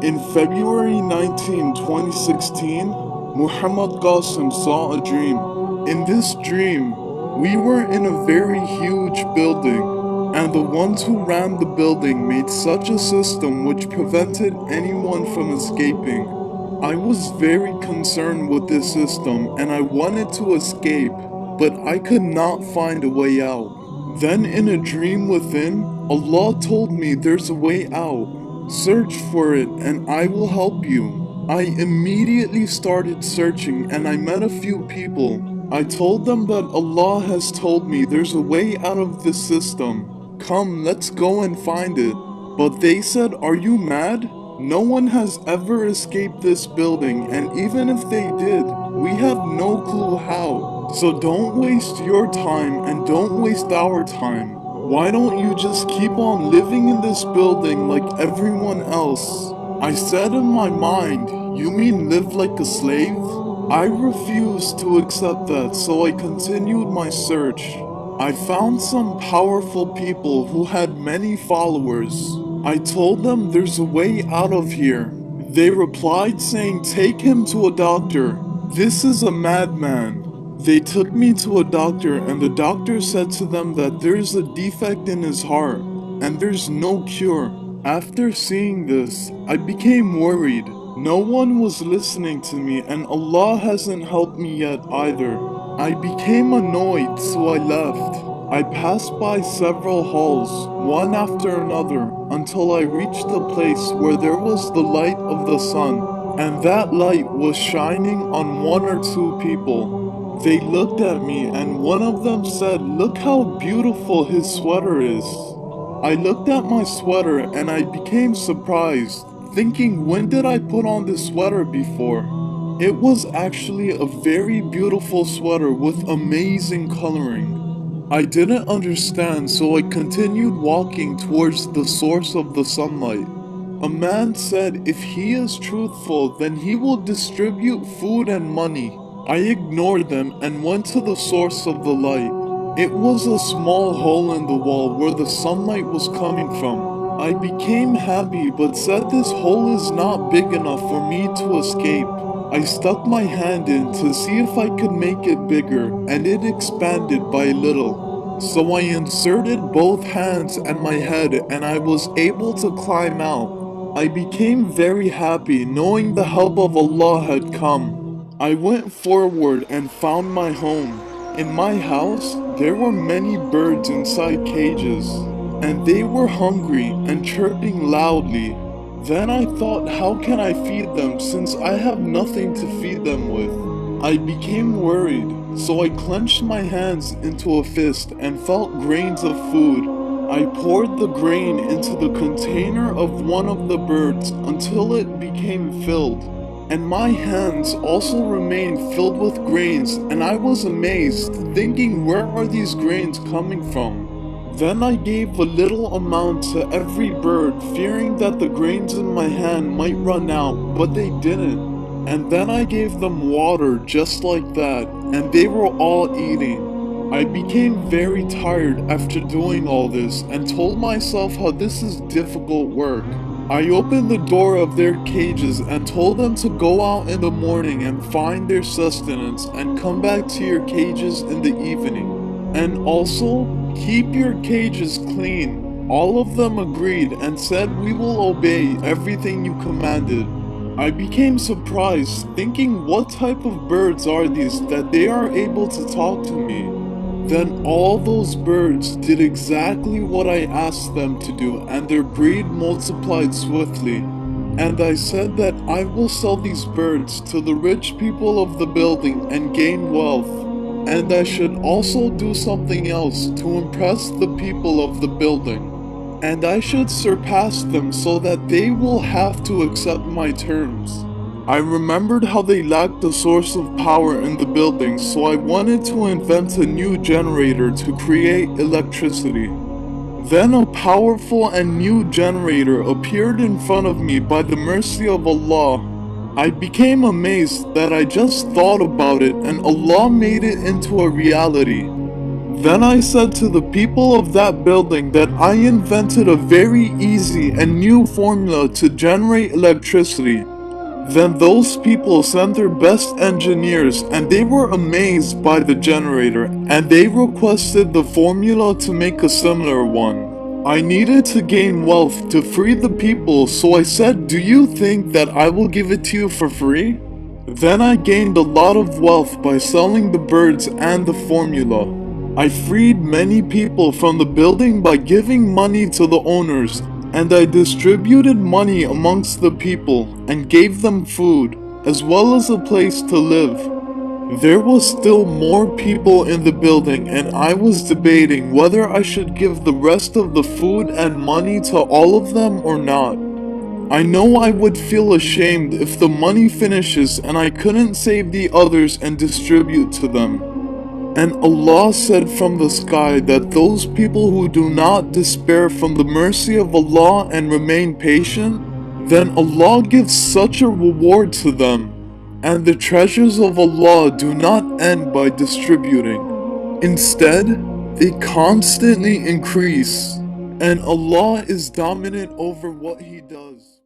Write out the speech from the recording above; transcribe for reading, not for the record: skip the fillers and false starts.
In February 19, 2016, Muhammad Qasim saw a dream. In this dream, we were in a very huge building, and the ones who ran the building made such a system which prevented anyone from escaping. I was very concerned with this system and I wanted to escape, but I could not find a way out. Then, in a dream within, Allah told me there's a way out. Search for it and I will help you. I immediately started searching and I met a few people. I told them that Allah has told me there's a way out of this system. Come, let's go and find it. But they said, are you mad? No one has ever escaped this building, and even if they did, we have no clue how. So don't waste your time and don't waste our time. Why don't you just keep on living in this building like everyone else? I said in my mind, you mean live like a slave? I refused to accept that, so I continued my search. I found some powerful people who had many followers. I told them there's a way out of here. They replied saying take him to a doctor. This is a madman. They took me to a doctor and the doctor said to them that there's a defect in his heart and there's no cure. After seeing this, I became worried. No one was listening to me and Allah hasn't helped me yet either. I became annoyed, so I left. I passed by several halls, one after another, until I reached the place where there was the light of the sun, and that light was shining on one or two people. They looked at me and one of them said, "Look how beautiful his sweater is." I looked at my sweater and I became surprised, thinking, when did I put on this sweater before? It was actually a very beautiful sweater with amazing coloring. I didn't understand, so I continued walking towards the source of the sunlight. A man said if he is truthful, then he will distribute food and money. I ignored them and went to the source of the light. It was a small hole in the wall where the sunlight was coming from. I became happy but said this hole is not big enough for me to escape. I stuck my hand in to see if I could make it bigger, and it expanded by a little. So I inserted both hands and my head and I was able to climb out. I became very happy knowing the help of Allah had come. I went forward and found my home. In my house, there were many birds inside cages, and they were hungry and chirping loudly. Then I thought, how can I feed them since I have nothing to feed them with? I became worried, so I clenched my hands into a fist and felt grains of food. I poured the grain into the container of one of the birds until it became filled, and my hands also remained filled with grains, and I was amazed, thinking, where are these grains coming from? Then I gave a little amount to every bird, fearing that the grains in my hand might run out, but they didn't. And then I gave them water just like that, and they were all eating. I became very tired after doing all this and told myself how this is difficult work. I opened the door of their cages and told them to go out in the morning and find their sustenance and come back to your cages in the evening. And also, keep your cages clean. All of them agreed and said we will obey everything you commanded. I became surprised, thinking what type of birds are these that they are able to talk to me. Then all those birds did exactly what I asked them to do and their breed multiplied swiftly. And I said that I will sell these birds to the rich people of the building and gain wealth. And I should also do something else to impress the people of the building. And I should surpass them so that they will have to accept my terms. I remembered how they lacked a source of power in the building, so I wanted to invent a new generator to create electricity. Then a powerful and new generator appeared in front of me by the mercy of Allah. I became amazed that I just thought about it and Allah made it into a reality. Then I said to the people of that building that I invented a very easy and new formula to generate electricity. Then those people sent their best engineers and they were amazed by the generator and they requested the formula to make a similar one. I needed to gain wealth to free the people, so I said, do you think that I will give it to you for free? Then I gained a lot of wealth by selling the birds and the formula. I freed many people from the building by giving money to the owners, and I distributed money amongst the people and gave them food, as well as a place to live. There was still more people in the building and I was debating whether I should give the rest of the food and money to all of them or not. I know I would feel ashamed if the money finishes and I couldn't save the others and distribute to them. And Allah said from the sky that those people who do not despair from the mercy of Allah and remain patient, then Allah gives such a reward to them. And the treasures of Allah do not end by distributing. Instead, they constantly increase. And Allah is dominant over what He does.